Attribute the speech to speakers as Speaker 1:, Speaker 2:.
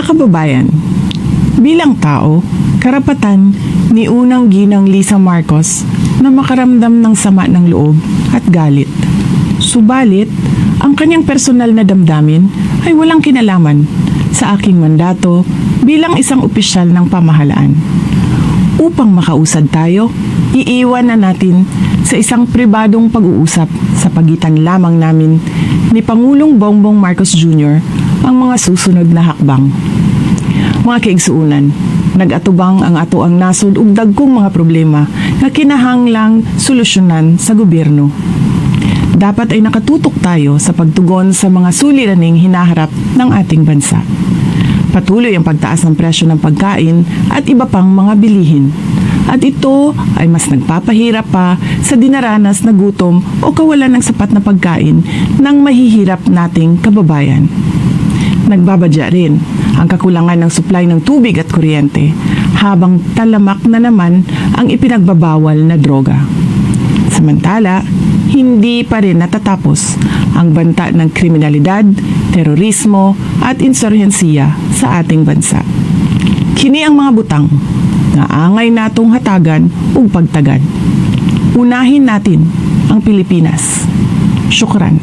Speaker 1: Mga kababayan, bilang tao, karapatan ni Unang Ginang Lisa Marcos na makaramdam ng sama ng loob at galit. Subalit, ang kanyang personal na damdamin ay walang kinalaman sa aking mandato bilang isang opisyal ng pamahalaan. Upang makausad tayo, iiwan na natin sa isang pribadong pag-uusap sa pagitan lamang namin ni Pangulong Bongbong Marcos Jr. ang mga susunod na hakbang. Mga kaigsuunan, nag-atubang ang ato ang nasod ug dagkong mga problema nga kinahanglang solusyonan sa gobyerno. Dapat ay nakatutok tayo sa pagtugon sa mga suliraning hinaharap ng ating bansa. Patuloy ang pagtaas ng presyo ng pagkain at iba pang mga bilihin. At ito ay mas nagpapahirap pa sa dinaranas na gutom o kawalan ng sapat na pagkain ng mahihirap nating kababayan. Nagbabadya rin ang kakulangan ng supply ng tubig at kuryente habang talamak na naman ang ipinagbabawal na droga. Samantala, hindi pa rin natatapos ang banta ng kriminalidad, terorismo at insurhensiya sa ating bansa. Kini ang mga butang na angay natong hatagan ug pagtagad. Unahin natin ang Pilipinas. Syukran.